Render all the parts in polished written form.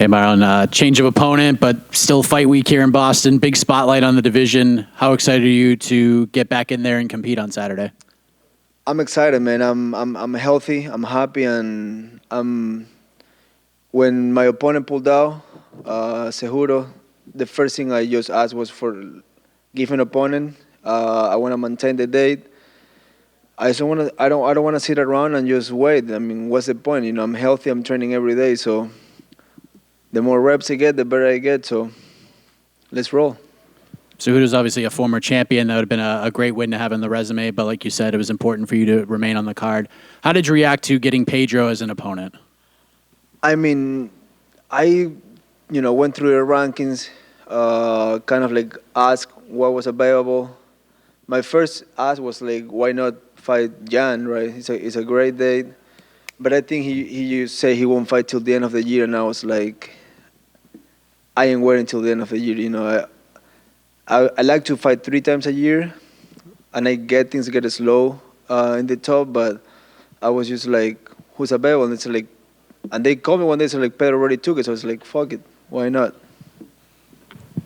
Hey, Marlon, change of opponent, but still fight week here in Boston. Big spotlight on the division. How excited are you to get back in there and compete on Saturday? I'm excited, man. I'm healthy. I'm happy, and when my opponent pulled out, Seguro, the first thing I just asked was for give an opponent. I want to maintain the date. I just want to. I don't want to sit around and just wait. I mean, what's the point? You know, I'm healthy. I'm training every day, so the more reps I get, the better I get. So let's roll. Cejudo's obviously a former champion. That would have been a great win to have on the resume, but like you said, it was important for you to remain on the card. How did you react to getting Pedro as an opponent? I mean, I went through the rankings, kind of like asked what was available. My first ask was like, why not fight Jan? Right? It's a great date, but I think he say he won't fight till the end of the year, and I was like, I ain't waiting till the end of the year. You know, I like to fight 3 times a year, and I get things get slow in the top, but I was just like, who's available? And it's like, and they called me one day, so like, Pedro already took it, so I was like, fuck it, why not?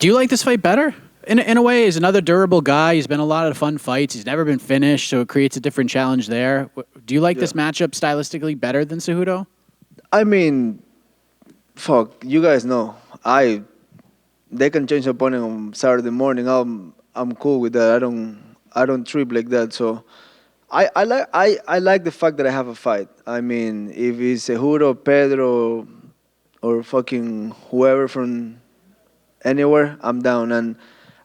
Do you like this fight better? In a way, he's another durable guy. He's been a lot of fun fights. He's never been finished, so it creates a different challenge there. Do you like this matchup stylistically better than Cejudo? I mean, fuck, you guys know, they can change the opponent on Saturday morning. I'm cool with that. I don't trip like that. So I like the fact that I have a fight. I mean, if it's Seguro, Pedro, or fucking whoever from anywhere, I'm down. And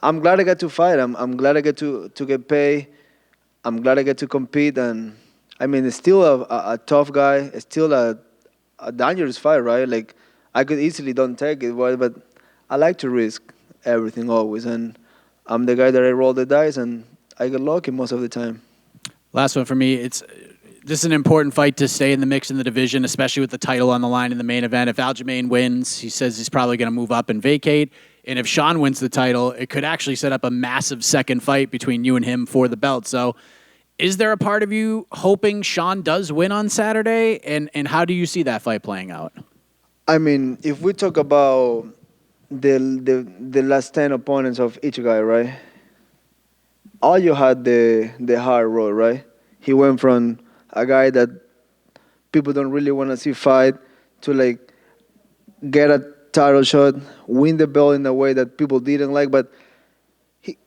I'm glad I got to fight. I'm glad I get to get paid. I'm glad I get to compete. And I mean, it's still a tough guy. It's still a dangerous fight, right? Like, I could easily don't take it, but I like to risk everything always. And I'm the guy that I roll the dice, and I get lucky most of the time. Last one for me. This is an important fight to stay in the mix in the division, especially with the title on the line in the main event. If Aljamain wins, he says he's probably going to move up and vacate. And if Sean wins the title, it could actually set up a massive second fight between you and him for the belt. So is there a part of you hoping Sean does win on Saturday? And how do you see that fight playing out? I mean, if we talk about the last 10 opponents of each guy, right? All you had the hard road, right? He went from a guy that people don't really want to see fight to like get a title shot, win the belt in a way that people didn't like, but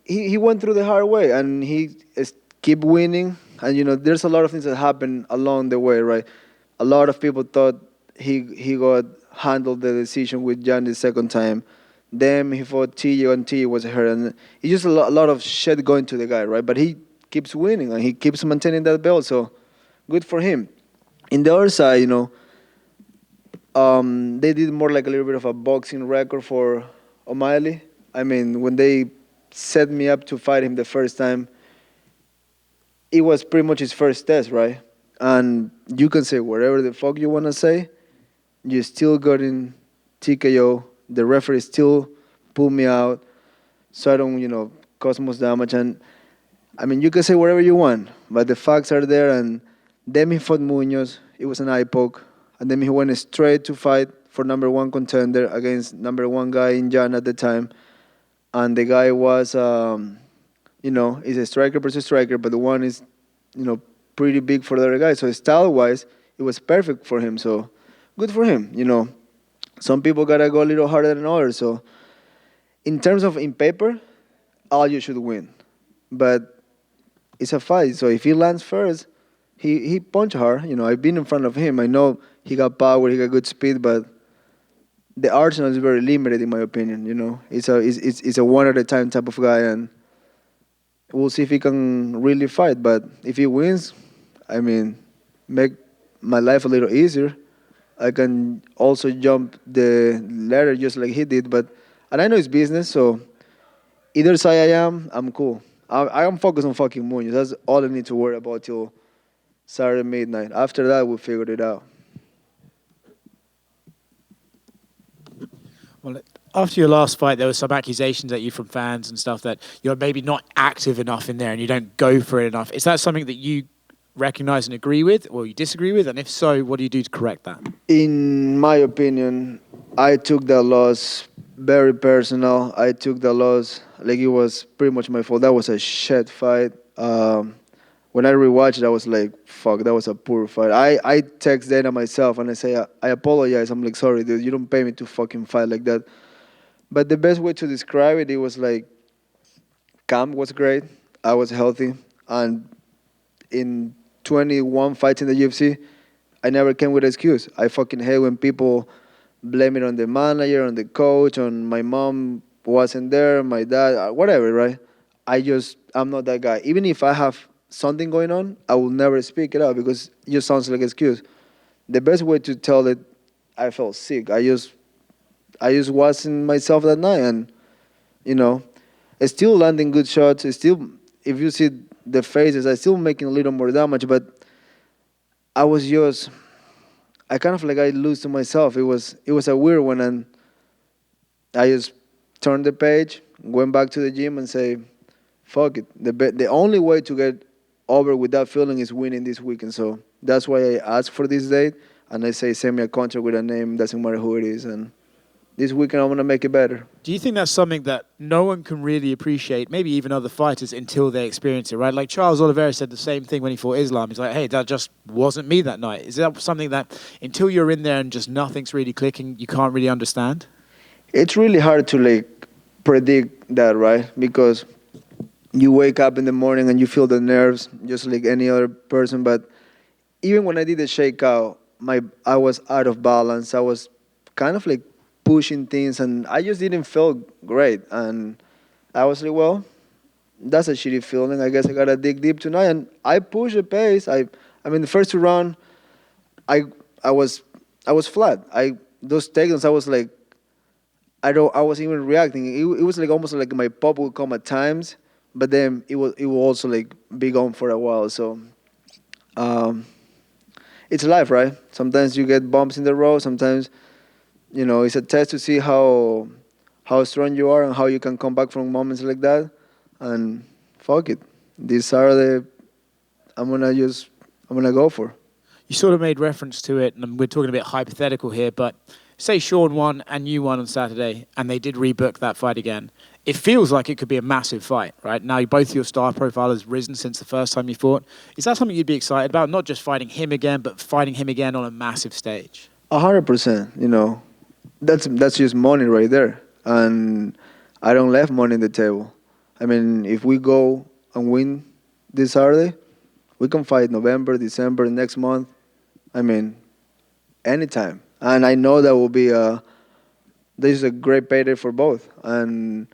he went through the hard way, and he keep winning. And there's a lot of things that happen along the way, right? A lot of people thought he got handled the decision with Jan the second time. Then he fought TJ, and TJ was hurt, and it's just a lot of shit going to the guy, right? But he keeps winning, and he keeps maintaining that belt, so good for him. In the other side, they did more like a little bit of a boxing record for O'Malley. I mean, when they set me up to fight him the first time, it was pretty much his first test, right? And you can say whatever the fuck you want to say, you still got in TKO. The referee still pulled me out, so I don't, cause much damage. And I mean, you can say whatever you want, but the facts are there. And then he fought Munhoz. It was an eye poke. And then he went straight to fight for number one contender against number one guy in Jan at the time. And the guy was, is a striker versus striker, but the one is, pretty big for the other guy. So style-wise, it was perfect for him. So good for him, Some people got to go a little harder than others. So in terms of in paper, all you should win. But it's a fight. So if he lands first, he punch hard. I've been in front of him. I know he got power, he got good speed, but the arsenal is very limited in my opinion. It's a one at a time type of guy, and we'll see if he can really fight. But if he wins, I mean, make my life a little easier. I can also jump the ladder just like he did. And I know it's business, so either side I'm cool. I am focused on fucking Munhoz. That's all I need to worry about till Saturday midnight. After that, we'll figure it out. Well, after your last fight, there were some accusations at you from fans and stuff that you're maybe not active enough in there and you don't go for it enough. Is that something that you recognize and agree with, or you disagree with? And if so, what do you do to correct that? In my opinion, I took that loss very personal. I took the loss like it was pretty much my fault. That was a shit fight. When I rewatched it, I was like, "Fuck, that was a poor fight." I text Dana myself and I say, "I apologize." I'm like, "Sorry, dude. You don't pay me to fucking fight like that." But the best way to describe it, it was like camp was great. I was healthy, and in 21 fights in the UFC, I never came with an excuse. I fucking hate when people blame it on the manager, on the coach, on my mom wasn't there, my dad, whatever, right? I'm not that guy. Even if I have something going on, I will never speak it out because it just sounds like an excuse. The best way to tell it, I felt sick. I just wasn't myself that night, and you know, I still landing good shots. I still, if you see the phases, I still making a little more damage, but I was just, I kind of like I lose to myself. It was a weird one, and I just turned the page, went back to the gym, and say, "Fuck it." The only way to get over with that feeling is winning this weekend. So that's why I asked for this date, and I say, "Send me a contract with a name. Doesn't matter who it is." And this weekend, I'm gonna make it better. Do you think that's something that no one can really appreciate, maybe even other fighters, until they experience it, right? Like Charles Oliveira said the same thing when he fought Islam. He's like, hey, that just wasn't me that night. Is that something that until you're in there and just nothing's really clicking, you can't really understand? It's really hard to like predict that, right? Because you wake up in the morning and you feel the nerves just like any other person. But even when I did the shakeout, I was out of balance. I was kind of like pushing things, and I just didn't feel great. And I was like, well, that's a shitty feeling. I guess I gotta dig deep tonight. And I pushed the pace. I mean, the first two round, I I was I was flat. Those takedowns, I was like, I wasn't even reacting. It was like almost like my pop would come at times, but then it will also like be gone for a while. So um, it's life, right? Sometimes you get bumps in the road. Sometimes it's a test to see how strong you are and how you can come back from moments like that. And fuck it, this Saturday I'm gonna go for. You sort of made reference to it, and we're talking a bit hypothetical here, but say Sean won and you won on Saturday, and they did rebook that fight again. It feels like it could be a massive fight, right? Now, both your star profile has risen since the first time you fought. Is that something you'd be excited about? Not just fighting him again, but fighting him again on a massive stage? 100%. That's just money right there, and I don't left money in the table. I mean, if we go and win this Saturday, we can fight November, December, next month. I mean, anytime. And I know that will be this is a great payday for both, and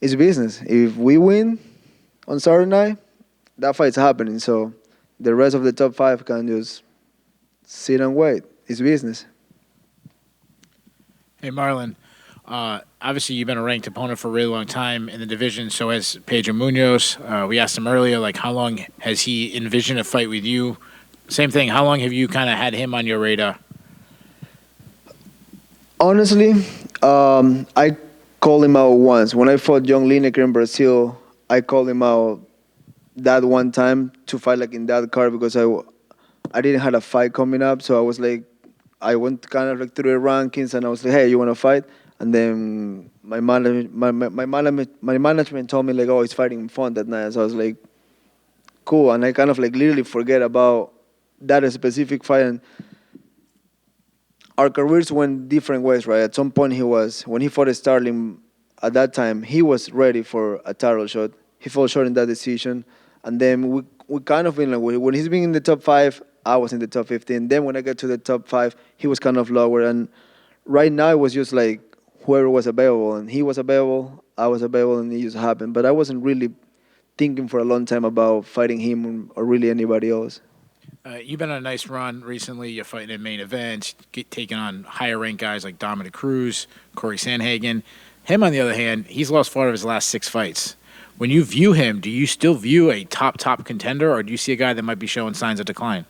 it's business. If we win on Saturday night, that fight's happening. So the rest of the top five can just sit and wait. It's business. Hey, Marlon. Obviously, you've been a ranked opponent for a really long time in the division. So has Pedro Munhoz. We asked him earlier, like, how long has he envisioned a fight with you? Same thing. How long have you kind of had him on your radar? Honestly, I called him out once. When I fought John Lineker in Brazil, I called him out that one time to fight like in that card because I didn't have a fight coming up. So I was like, I went kind of like through the rankings and I was like, hey, you want to fight? And then my management told me like, oh, he's fighting in Font that night. So I was like, cool. And I kind of like literally forget about that specific fight. And our careers went different ways, right? At some point, when he fought Starling, at that time, he was ready for a title shot. He fell short in that decision. And then we kind of been like, when he's been in the top five, I was in the top 15. Then when I got to the top five, he was kind of lower. And right now, it was just like whoever was available. And he was available, I was available, and it just happened. But I wasn't really thinking for a long time about fighting him or really anybody else. You've been on a nice run recently. You're fighting in main events, taking on higher ranked guys like Dominic Cruz, Corey Sandhagen. Him, on the other hand, he's lost 4 of his last 6 fights. When you view him, do you still view a top contender, or do you see a guy that might be showing signs of decline?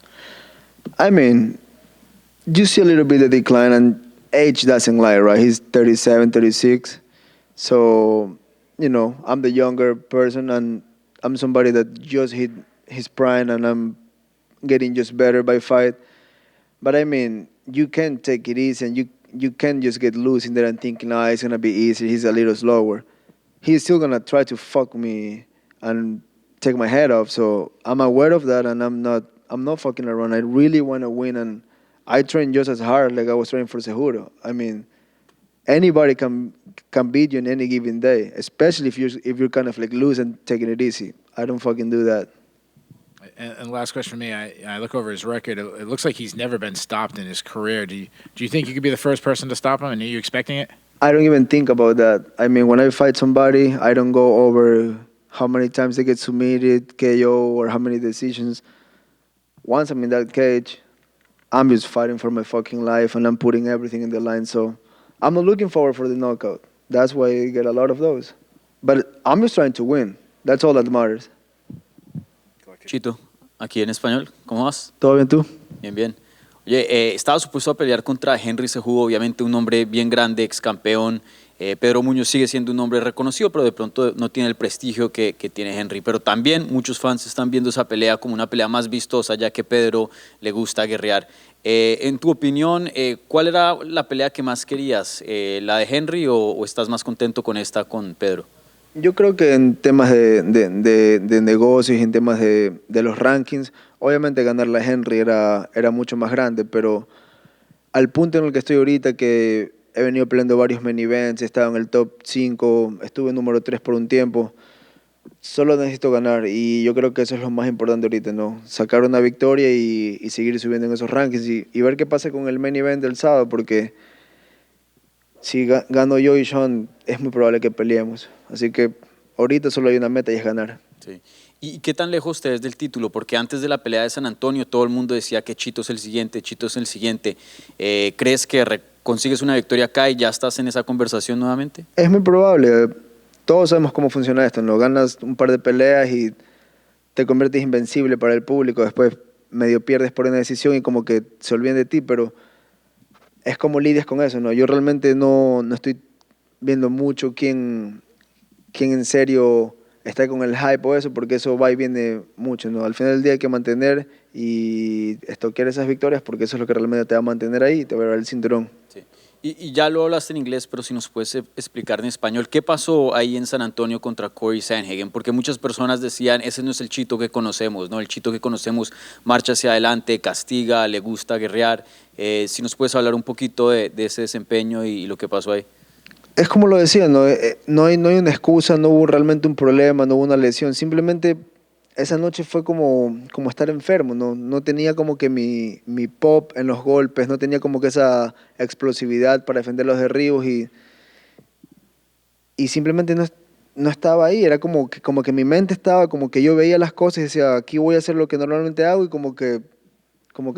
I mean, you see a little bit of decline, and age doesn't lie, right? He's 37, 36. So, I'm the younger person, and I'm somebody that just hit his prime, and I'm getting just better by fight. But I mean, you can take it easy, and you can't just get loose in there and thinking, nah, it's gonna be easy. He's a little slower. He's still gonna try to fuck me and take my head off. So I'm aware of that, and I'm not fucking around. I really want to win, and I train just as hard like I was training for Seguro. I mean, anybody can beat you in any given day, especially if you're kind of like loose and taking it easy. I don't fucking do that. And last question for me, I look over his record. It looks like he's never been stopped in his career. Do you think you could be the first person to stop him? And are you expecting it? I don't even think about that. I mean, when I fight somebody, I don't go over how many times they get submitted, KO, or how many decisions. Once I'm in that cage, I'm just fighting for my fucking life, and I'm putting everything in the line. So I'm not looking forward for the knockout. That's why you get a lot of those. But I'm just trying to win. That's all that matters. Chito, aquí en español, ¿cómo vas? ¿Todo bien tú? Bien, bien. Oye, estaba supuesto a pelear contra Henry Cejudo, obviamente un hombre bien grande, ex campeón. Pedro Munhoz sigue siendo un hombre reconocido, pero de pronto no tiene el prestigio que tiene Henry. Pero también muchos fans están viendo esa pelea como una pelea más vistosa, ya que Pedro le gusta guerrear. En tu opinión, ¿cuál era la pelea que más querías? ¿La de Henry o estás más contento con esta con Pedro? Yo creo que en temas de negocios y en temas de los rankings, obviamente ganarle a Henry era mucho más grande, pero al punto en el que estoy ahorita, que he venido peleando varios main events, he estado en el top 5, estuve en número 3 por un tiempo, solo necesito ganar, y yo creo que eso es lo más importante ahorita, ¿no? Sacar una victoria y seguir subiendo en esos rankings y ver qué pasa con el main event del sábado, porque si gano yo y Sean, es muy probable que peleemos. Así que ahorita solo hay una meta y es ganar. Sí. ¿Y qué tan lejos te ves del título? Porque antes de la pelea de San Antonio todo el mundo decía que Chito es el siguiente, Chito es el siguiente. ¿Crees que consigues una victoria acá y ya estás en esa conversación nuevamente? Es muy probable. Todos sabemos cómo funciona esto, ¿no? Ganas un par de peleas y te conviertes invencible para el público. Después medio pierdes por una decisión y como que se olvidan de ti, pero es como lidias con eso, ¿no? Yo realmente no estoy viendo mucho quién en serio está con el hype o eso, porque eso va y viene mucho, ¿no? Al final del día hay que mantener y estoquear esas victorias, porque eso es lo que realmente te va a mantener ahí, te va a dar el cinturón. Sí. Y ya lo hablaste en inglés, pero si nos puedes explicar en español, ¿qué pasó ahí en San Antonio contra Corey Sandhagen? Porque muchas personas decían, ese no es el Chito que conocemos, ¿no? El Chito que conocemos marcha hacia adelante, castiga, le gusta guerrear. Si nos puedes hablar un poquito de ese desempeño y lo que pasó ahí. Es como lo decía, ¿no? No hay una excusa, no hubo realmente un problema, no hubo una lesión, simplemente esa noche fue como estar enfermo, no tenía como que mi pop en los golpes, no tenía como que esa explosividad para defender los derribos y simplemente no estaba ahí, era como que mi mente estaba, como que yo veía las cosas y decía, aquí voy a hacer lo que normalmente hago y como que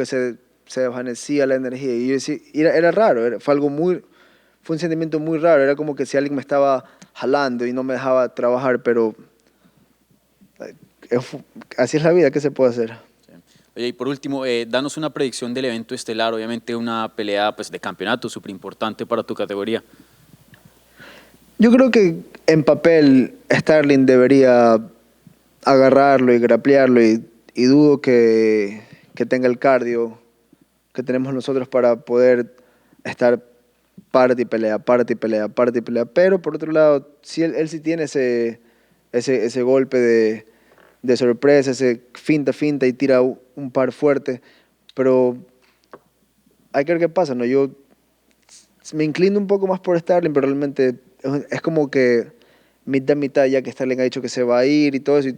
se desvanecía la energía y yo decía, era raro, fue un sentimiento muy raro, era como que si alguien me estaba jalando y no me dejaba trabajar, pero así es la vida, ¿qué se puede hacer? Sí. Oye, y por último, danos una predicción del evento estelar, obviamente una pelea pues, de campeonato súper importante para tu categoría. Yo creo que en papel Starling debería agarrarlo y graplearlo y dudo que tenga el cardio que tenemos nosotros para poder estar parte y pelea, pero por otro lado, sí, él sí tiene ese golpe de sorpresa, ese finta y tira un par fuerte, pero hay que ver qué pasa, ¿no? Yo me inclino un poco más por Starling, pero realmente es como que mitad, ya que Starling ha dicho que se va a ir y todo eso,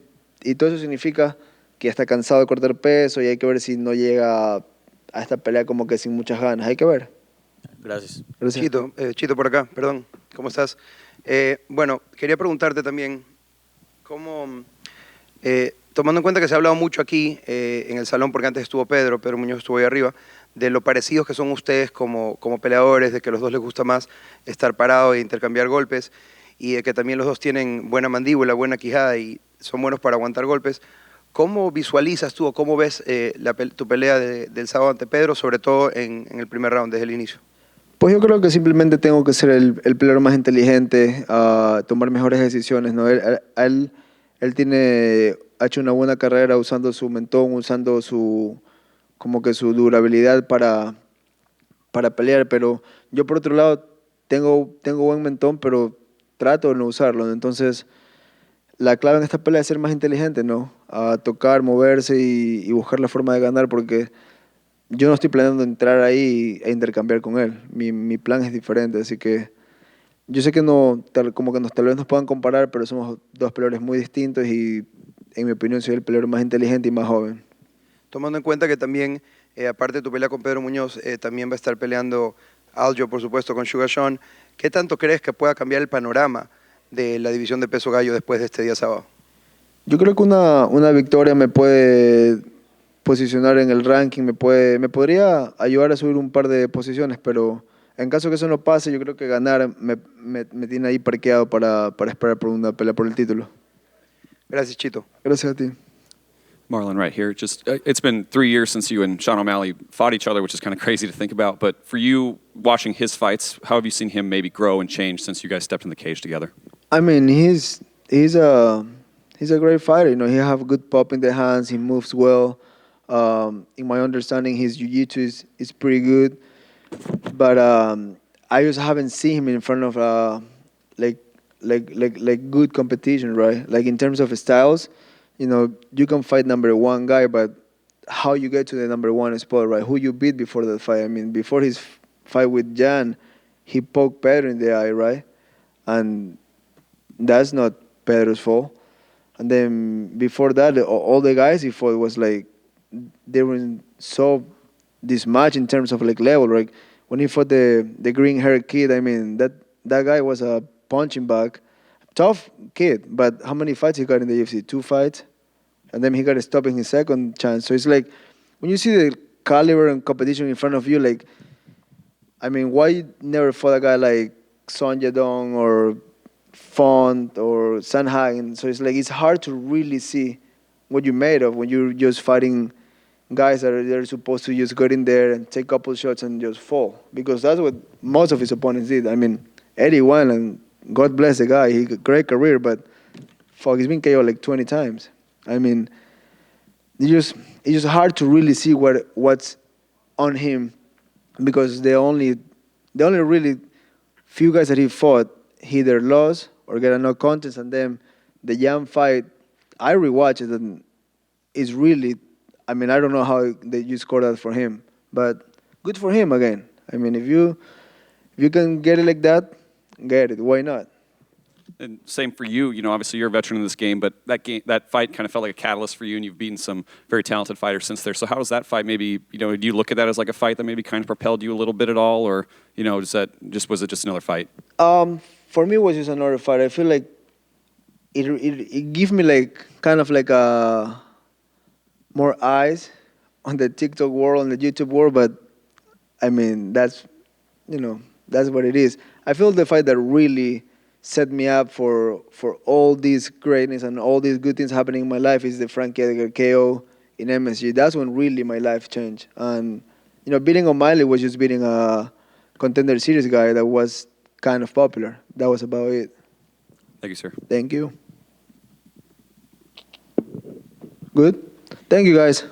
y todo eso significa que ya está cansado de cortar peso y hay que ver si no llega a esta pelea como que sin muchas ganas, hay que ver. Gracias. Gracias. Chito por acá, perdón, ¿cómo estás? Bueno, quería preguntarte también, ¿cómo, tomando en cuenta que se ha hablado mucho aquí en el salón, porque antes estuvo Pedro Munhoz estuvo ahí arriba, de lo parecidos que son ustedes como peleadores, de que a los dos les gusta más estar parados e intercambiar golpes, y de que también los dos tienen buena mandíbula, buena quijada y son buenos para aguantar golpes, ¿cómo visualizas tú o cómo ves tu pelea del sábado ante Pedro, sobre todo en el primer round, desde el inicio? Pues yo creo que simplemente tengo que ser el peleador más inteligente, tomar mejores decisiones, ¿no? Él ha hecho una buena carrera usando su mentón, usando como que su durabilidad para pelear, pero Yo por otro lado tengo buen mentón, pero trato de no usarlo. Entonces, la clave en esta pelea es ser más inteligente, ¿no? A tocar, moverse y buscar la forma de ganar, porque yo no estoy planeando entrar ahí e intercambiar con él. Mi plan es diferente, así que yo sé que no, como que tal vez nos puedan comparar, pero somos dos peleadores muy distintos y en mi opinión soy el peleador más inteligente y más joven. Tomando en cuenta que también, aparte de tu pelea con Pedro Muñoz, también va a estar peleando Aljo, por supuesto, con Sugar Sean. ¿Qué tanto crees que pueda cambiar el panorama de la división de peso gallo después de este día sábado? Yo creo que una victoria me puede posicionar en el ranking, me podría ayudar a subir un par de posiciones, pero en caso que eso no pase, yo creo que ganar me tiene ahí parqueado para esperar por una pelea por el título. Gracias, Chito. Gracias a ti. Marlon, right here. Just it's been 3 years since you and Sean O'Malley fought each other, which is kind of crazy to think about. But for you, watching his fights, how have you seen him maybe grow and change since you guys stepped in the cage together? I mean, he's a great fighter. You know, he have good pop in the hands. He moves well. In my understanding, his jiu-jitsu is pretty good. But I just haven't seen him in front of like good competition, right? Like in terms of styles, you know, you can fight number one guy, but how you get to the number one spot, right? Who you beat before that fight? I mean, before his fight with Jan, he poked Pedro in the eye, right? And that's not Pedro's fault. And then before that, all the guys he fought was like they were so dismatched in terms of like level. Like when he fought the green haired kid, I mean that guy was a punching bag, tough kid. But how many fights he got in the UFC? 2 fights, and then he got stopped in his second chance. So it's like when you see the caliber and competition in front of you, like I mean, why you never fought a guy like Son Yadong or Font or Sanhagen? So it's like it's hard to really see what you're made of when you're just fighting guys that they're supposed to just get in there and take a couple shots and just fall, because that's what most of his opponents did. I mean, Eddie won, and God bless the guy. He got a great career, but fuck, he's been KO like 20 times. I mean, it's just hard to really see what's on him, because the only really few guys that he fought, he either lost or get a no contest, and then the Jan fight, I rewatched it and it's really, I mean, I don't know how you scored that for him, but good for him again. I mean, if you can get it like that, get it. Why not? And same for you. You know, obviously you're a veteran in this game, but that fight kind of felt like a catalyst for you, and you've beaten some very talented fighters since there. So how does that fight maybe, you know, do you look at that as like a fight that maybe kind of propelled you a little bit at all, or, you know, was it just another fight? For me, it was just another fight. I feel like it gave me like kind of like more eyes on the TikTok world, on the YouTube world, but I mean, that's what it is. I feel the fight that really set me up for all this greatness and all these good things happening in my life is the Frank Edgar KO in MSG. That's when really my life changed. And, you know, beating O'Malley was just beating a Contender Series guy that was kind of popular. That was about it. Thank you, sir. Thank you. Good? Thank you, guys.